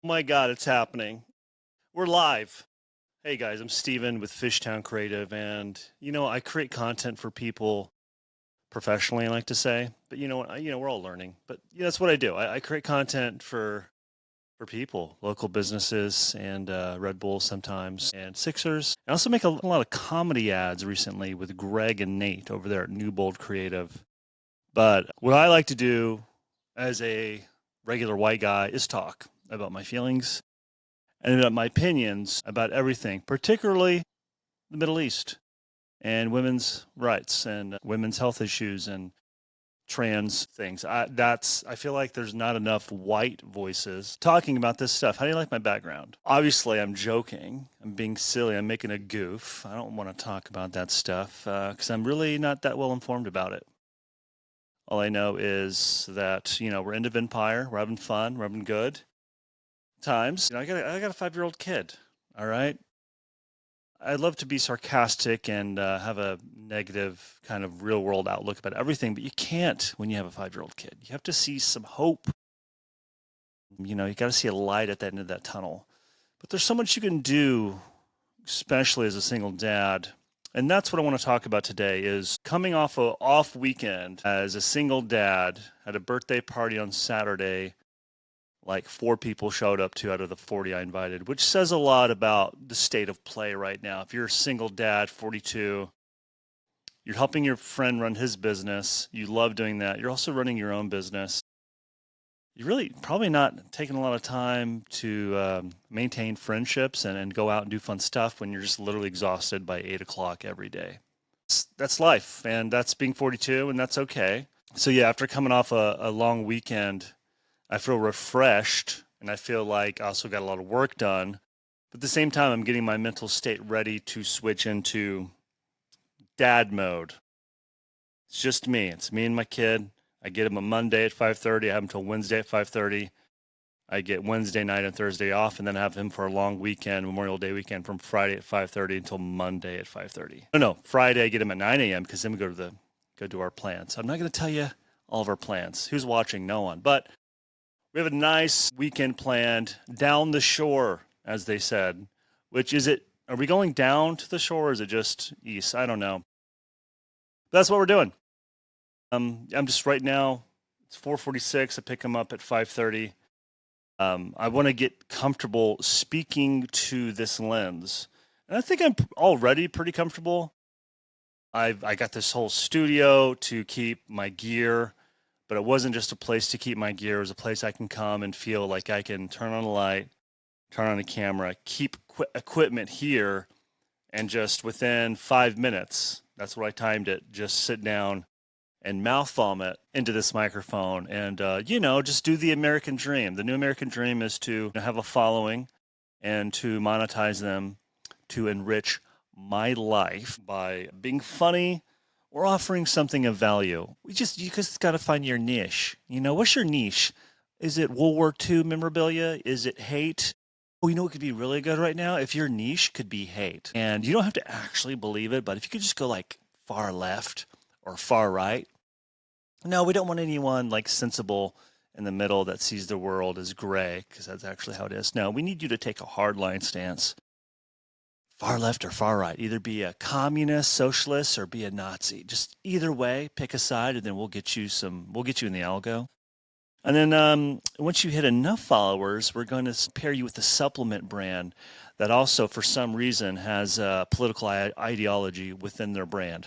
My God, it's happening. We're live. Hey guys, I'm Steven with Fishtown Creative, and I create content for people professionally, I like to say. But you know what? We're all learning. But that's what I do. I create content for people, local businesses, and Red Bulls sometimes, and Sixers. I also make a lot of comedy ads recently with Greg and Nate over there at New Bold Creative. But what I like to do as a regular white guy is talk about my feelings and about my opinions about everything, particularly the Middle East and women's rights and women's health issues and trans things. I feel like there's not enough white voices talking about this stuff. How do you like my background? Obviously, I'm joking. I'm being silly. I'm making a goof. I don't want to talk about that stuff because I'm really not that well informed about it. All I know is that we're into Empire. We're having fun. We're having good times. I got a 5-year-old kid. All right. I'd love to be sarcastic and have a negative kind of real world outlook about everything, but you can't when you have a 5-year-old kid. You have to see some hope. You got to see a light at the end of that tunnel. But there's so much you can do, especially as a single dad. And that's what I want to talk about today is coming off a off weekend as a single dad, had a birthday party on Saturday, like 4 people showed up to out of the 40 I invited, which says a lot about the state of play right now. If you're a single dad, 42, you're helping your friend run his business. You love doing that. You're also running your own business. You're really probably not taking a lot of time to maintain friendships and go out and do fun stuff when you're just literally exhausted by 8 o'clock every day. That's life, and that's being 42, and that's okay. So yeah, after coming off a long weekend, I feel refreshed and I feel like I also got a lot of work done. But at the same time, I'm getting my mental state ready to switch into dad mode. It's just me. It's me and my kid. I get him a Monday at 5:30. I have him until Wednesday at 5:30. I get Wednesday night and Thursday off, and then I have him for a long weekend, Memorial Day weekend, from Friday at 5:30 until Monday at 5:30. No, Friday I get him at 9 a.m. because then we go to our plans. So I'm not going to tell you all of our plans. Who's watching? No one. But we have a nice weekend planned down the shore, as they said. Which is it? Are we going down to the shore or is it just east? I don't know. But that's what we're doing. I'm just right now, it's 4:46. I pick him up at 5:30. I want to get comfortable speaking to this lens. And I think I'm already pretty comfortable. I got this whole studio to keep my gear, but it wasn't just a place to keep my gear. It was a place I can come and feel like I can turn on a light, turn on the camera, keep equipment here, and just within 5 minutes, that's what I timed it, just sit down and mouth vomit into this microphone and, just do the American dream. The new American dream is to have a following and to monetize them to enrich my life by being funny or offering something of value. You just got to find your niche. What's your niche? Is it World War II memorabilia? Is it hate? Oh, what could be really good right now? If your niche could be hate. And you don't have to actually believe it, but if you could just go like far left or far right. No, we don't want anyone like sensible in the middle that sees the world as gray, because that's actually how it is. No, we need you to take a hardline stance. Far left or far right. Either be a communist, socialist, or be a Nazi. Just either way, pick a side, and then we'll get you in the algo. And then once you hit enough followers, we're going to pair you with a supplement brand that also, for some reason, has a political ideology within their brand.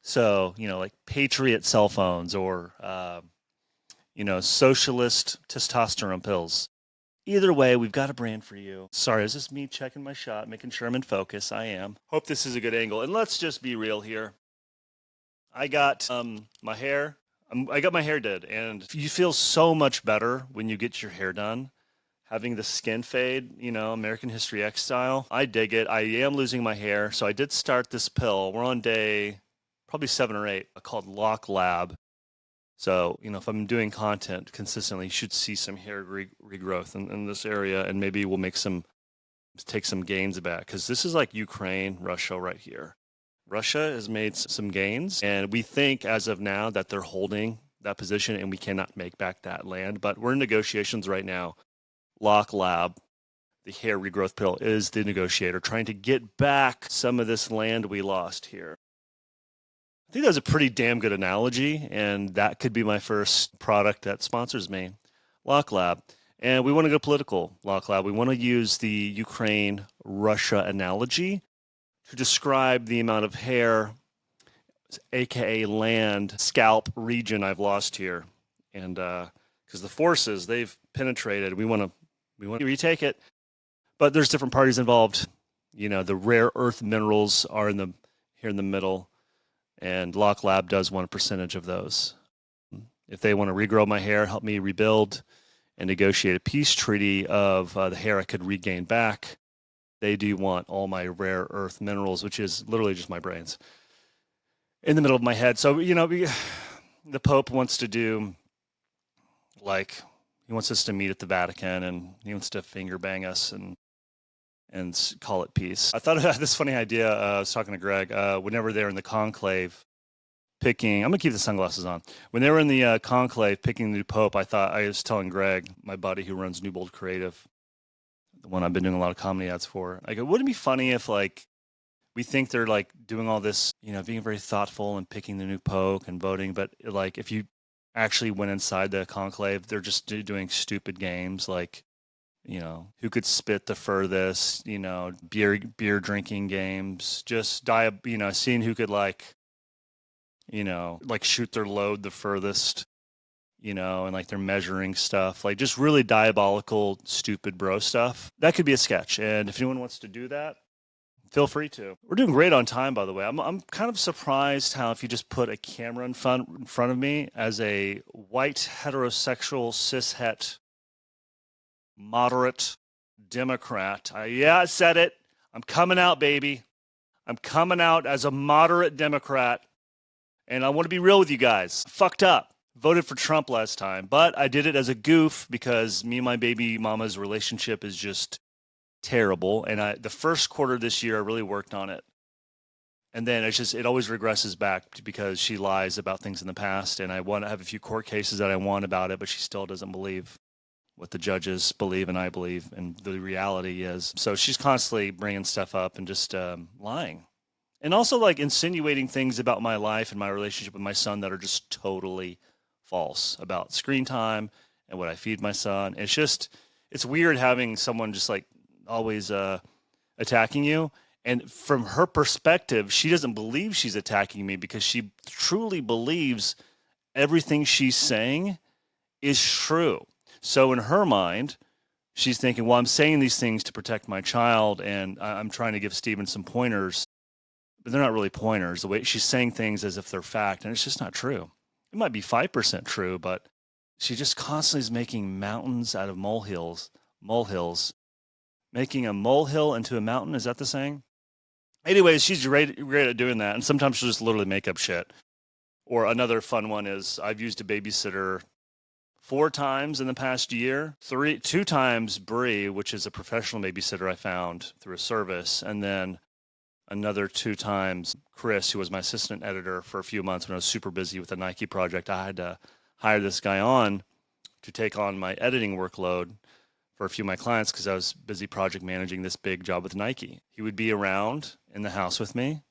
So, like Patriot cell phones or, socialist testosterone pills. Either way, we've got a brand for you. Sorry, is this me checking my shot, making sure I'm in focus? I am. Hope this is a good angle. And let's just be real here. I got my hair. I got my hair did, and you feel so much better when you get your hair done. Having the skin fade, American History X style. I dig it. I am losing my hair, so I did start this pill. We're on day probably 7 or 8, called Lock Lab. So, if I'm doing content consistently, you should see some hair regrowth in this area, and maybe we'll take some gains back, because this is like Ukraine, Russia right here. Russia has made some gains, and we think as of now that they're holding that position and we cannot make back that land. But we're in negotiations right now Lock Lab, the hair regrowth pill, is the negotiator, trying to get back some of this land we lost here. I think that's a pretty damn good analogy, and that could be my first product that sponsors me, Lock Lab. And we want to go political, Lock Lab. We want to use the Ukraine-Russia analogy to describe the amount of hair, aka land, scalp region I've lost here. And because the forces, they've penetrated, we want to retake it. But there's different parties involved. The rare earth minerals are here in the middle, and Lock Lab does want a percentage of those. If they want to regrow my hair, help me rebuild, and negotiate a peace treaty of the hair I could regain back, they do want all my rare earth minerals, which is literally just my brains, in the middle of my head. So, the Pope wants to do, he wants us to meet at the Vatican, and he wants to finger bang us and call it peace. I thought I had this funny idea. I was talking to Greg. Whenever they're in the conclave picking, I'm going to keep the sunglasses on. When they were in the conclave picking the new Pope, I was telling Greg, my buddy who runs Unfiltered Creative, the one I've been doing a lot of comedy ads for, I go, wouldn't it be funny if we think they're doing all this, being very thoughtful and picking the new Pope and voting, but if you actually went inside the conclave, they're just doing stupid games who could spit the furthest, beer drinking games, just seeing who could shoot their load the furthest, and they're measuring stuff, just really diabolical, stupid bro stuff. That could be a sketch. And if anyone wants to do that, feel free to. We're doing great on time, by the way. I'm kind of surprised how if you just put a camera in front of me as a white, heterosexual, cishet, moderate Democrat. I said it. I'm coming out, baby. I'm coming out as a moderate Democrat. And I want to be real with you guys. Fucked up. Voted for Trump last time. But I did it as a goof because me and my baby mama's relationship is just terrible. And the first quarter of this year, I really worked on it. And then it always regresses back because she lies about things in the past. And I have a few court cases that I won about it, but she still doesn't believe what the judges believe and I believe, and the reality is. So she's constantly bringing stuff up and just lying. And also insinuating things about my life and my relationship with my son that are just totally false about screen time and what I feed my son. It's weird having someone just always attacking you. And from her perspective, she doesn't believe she's attacking me because she truly believes everything she's saying is true. So in her mind, she's thinking, well, I'm saying these things to protect my child, and I'm trying to give Steven some pointers, but they're not really pointers. The way she's saying things as if they're fact, and it's just not true. It might be 5% true, but she just constantly is making mountains out of molehills, making a molehill into a mountain. Is that the saying? Anyways, she's great at doing that, and sometimes she'll just literally make up shit. Or another fun one is I've used a babysitter 4 times in the past year. 2 times Bree, which is a professional babysitter I found through a service, and then another 2 times Chris, who was my assistant editor for a few months when I was super busy with a Nike project. I had to hire this guy on to take on my editing workload for a few of my clients because I was busy project managing this big job with Nike. He would be around in the house with me,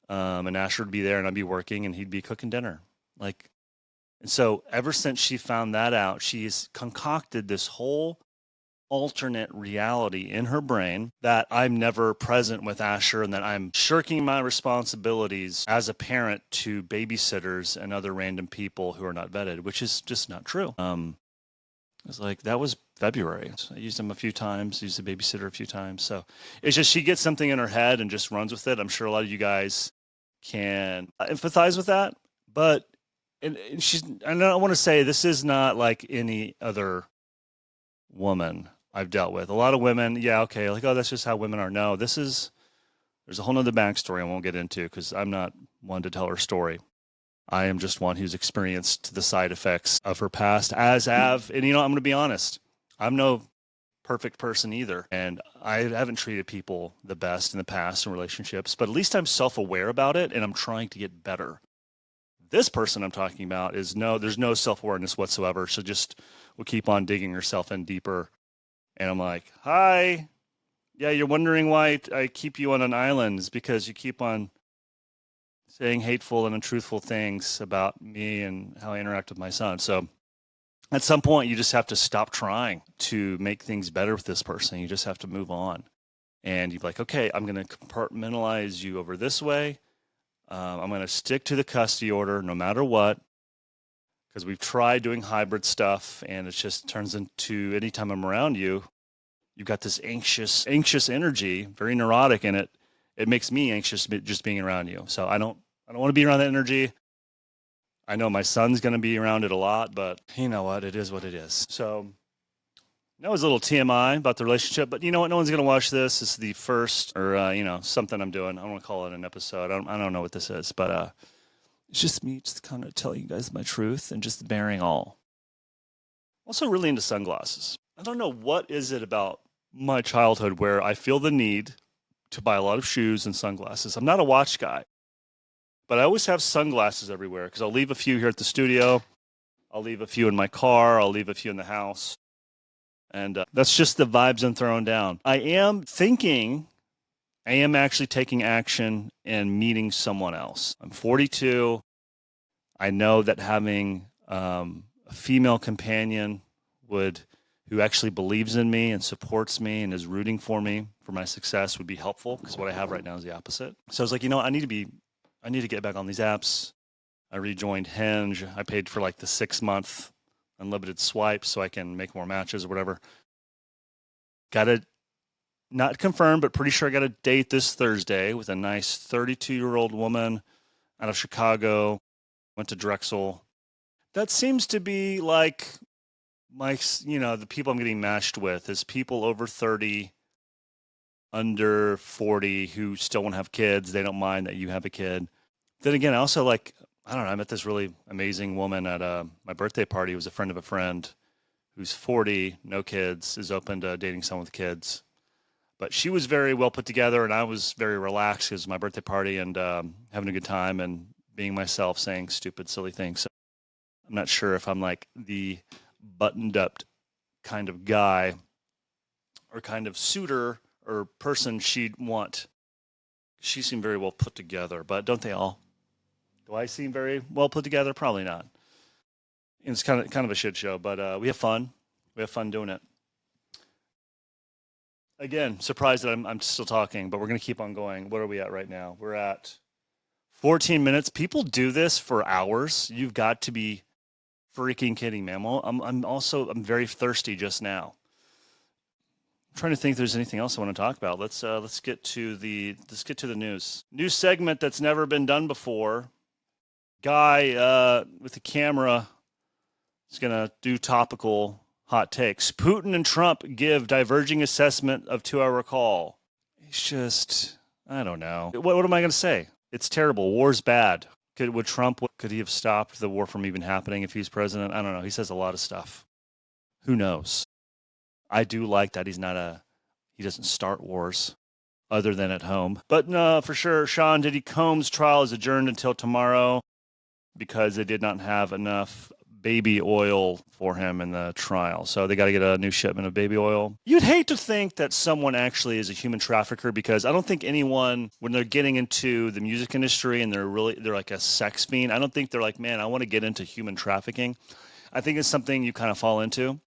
and Asher would be there, and I'd be working, and he'd be cooking dinner. And so ever since she found that out, she's concocted this whole alternate reality in her brain that I'm never present with Asher and that I'm shirking my responsibilities as a parent to babysitters and other random people who are not vetted, which is just not true. It's that was February. So I used him a few times, used the babysitter a few times. So it's just she gets something in her head and just runs with it. I'm sure a lot of you guys can empathize with that, but and I want to say this is not like any other woman I've dealt with. A lot of women, oh, that's just how women are. No, there's a whole nother backstory I won't get into because I'm not one to tell her story. I am just one who's experienced the side effects of her past, and I'm going to be honest, I'm no perfect person either. And I haven't treated people the best in the past in relationships, but at least I'm self-aware about it and I'm trying to get better. This person I'm talking about there's no self-awareness whatsoever. So just will keep on digging herself in deeper And I'm like, hi. Yeah, you're wondering why I keep you on an island is because you keep on saying hateful and untruthful things about me and how I interact with my son. So at some point, you just have to stop trying to make things better with this person. You just have to move on. And you're like, okay, I'm going to compartmentalize you over this way. I'm going to stick to the custody order no matter what, because we've tried doing hybrid stuff, and it just turns into anytime I'm around you, you've got this anxious energy, very neurotic, and it makes me anxious just being around you. So I don't want to be around that energy. I know my son's going to be around it a lot, but you know what? It is what it is. So that was a little TMI about the relationship, but you know what? No one's going to watch this. This is the first, or something I'm doing. I don't want to call it an episode. I don't know what this is, but it's just me just kind of telling you guys my truth and just bearing all. Also really into sunglasses. I don't know what is it about my childhood where I feel the need to buy a lot of shoes and sunglasses. I'm not a watch guy, but I always have sunglasses everywhere because I'll leave a few here at the studio. I'll leave a few in my car. I'll leave a few in the house. And that's just the vibes I'm throwing down. I am actually taking action and meeting someone else. I'm 42. I know that having a female companion who actually believes in me and supports me and is rooting for me for my success would be helpful, because what I have right now is the opposite. So I was like, I need to get back on these apps. I rejoined Hinge. I paid for like the 6-month unlimited swipe so I can make more matches or whatever. Got a not confirmed, but pretty sure I got a date this Thursday with a nice 32-year-old woman out of Chicago, went to Drexel. That seems to be like the people I'm getting matched with is people over 30, under 40 who still want to have kids. They don't mind that you have a kid. Then again, I also I met this really amazing woman at my birthday party. It was a friend of a friend who's 40, no kids, is open to dating someone with kids. But she was very well put together, and I was very relaxed because it was my birthday party and having a good time and being myself, saying stupid, silly things. So I'm not sure if I'm like the buttoned up kind of guy or kind of suitor or person she'd want. She seemed very well put together, but don't they all? Do I seem very well put together? Probably not. It's kind of a shit show, but we have fun. We have fun doing it. Again, surprised that I'm still talking, but we're going to keep on going. What are we at right now? We're at 14 minutes. People do this for hours. You've got to be freaking kidding me. I'm very thirsty just now. I'm trying to think if there's anything else I want to talk about. Let's get to the news. New segment that's never been done before. Guy with the camera is gonna do topical hot takes. Putin and Trump give diverging assessment of 2-hour call. It's just, I don't know. What am I gonna say? It's terrible. War's bad. Could he have stopped the war from even happening if he's president? I don't know. He says a lot of stuff. Who knows? I do like that he doesn't start wars other than at home. But no, for sure, Sean Diddy Combs' trial is adjourned until tomorrow because they did not have enough baby oil for him in the trial. So they got to get a new shipment of baby oil. You'd hate to think that someone actually is a human trafficker, because I don't think anyone, when they're getting into the music industry and they're like a sex fiend, I don't think they're like, man, I want to get into human trafficking. I think it's something you kind of fall into.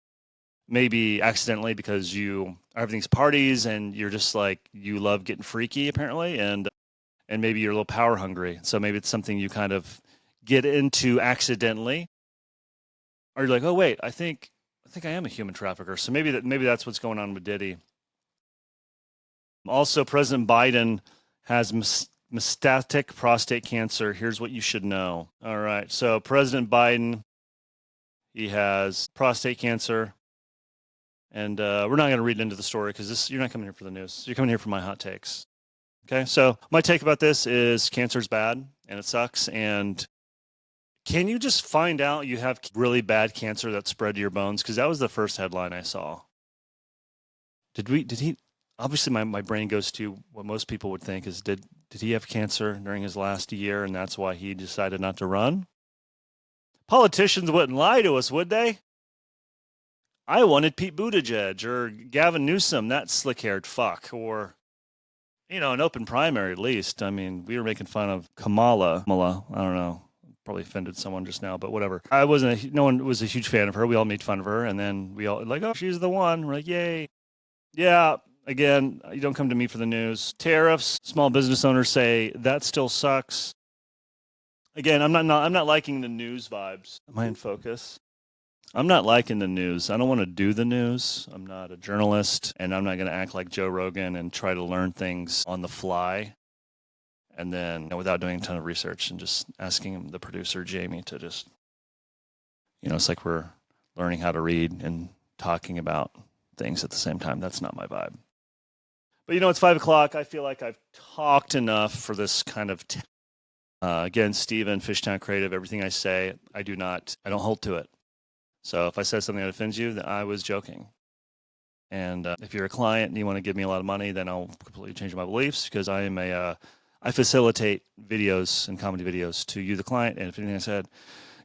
Maybe accidentally, because you are having these parties and you're just like, you love getting freaky apparently, and maybe you're a little power hungry. So maybe it's something you kind of get into accidentally, or you're like, oh wait, I think I am a human trafficker. So maybe that's what's going on with Diddy. Also, President Biden has metastatic prostate cancer. Here's what you should know. All right, so President Biden, he has prostate cancer. And we're not going to read into the story because you're not coming here for the news. You're coming here for my hot takes. Okay, so my take about this is cancer's bad and it sucks. And can you just find out you have really bad cancer that spread to your bones? Because that was the first headline I saw. Did he? Obviously, my brain goes to what most people would think is, did he have cancer during his last year and that's why he decided not to run? Politicians wouldn't lie to us, would they? I wanted Pete Buttigieg or Gavin Newsom, that slick-haired fuck, or an open primary at least. I mean, we were making fun of Kamala. I don't know. Probably offended someone just now, but whatever. No one was a huge fan of her. We all made fun of her, and then we all like, oh, she's the one. We're like, yay. Yeah. Again, you don't come to me for the news. Tariffs. Small business owners say that still sucks. Again, I'm not liking the news vibes. Am I in focus? I'm not liking the news. I don't want to do the news. I'm not a journalist, and I'm not going to act like Joe Rogan and try to learn things on the fly. And then without doing a ton of research and just asking the producer, Jamie, to just, it's like we're learning how to read and talking about things at the same time. That's not my vibe. But it's 5:00. I feel like I've talked enough for this kind of, again, Steven, Fishtown Creative, everything I say, I don't hold to it. So if I said something that offends you, then I was joking. And if you're a client and you want to give me a lot of money, then I'll completely change my beliefs, because I facilitate videos and comedy videos to you, the client. And if anything I said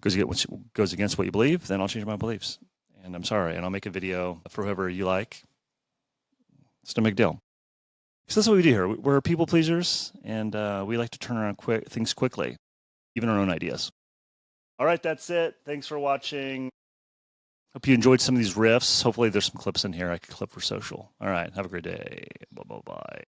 goes against what you believe, then I'll change my beliefs. And I'm sorry. And I'll make a video for whoever you like. It's no big deal. Because that's what we do here. We're people pleasers, and we like to turn around things quickly, even our own ideas. All right, that's it. Thanks for watching. Hope you enjoyed some of these riffs. Hopefully there's some clips in here I could clip for social. All right, have a great day. Bye-bye.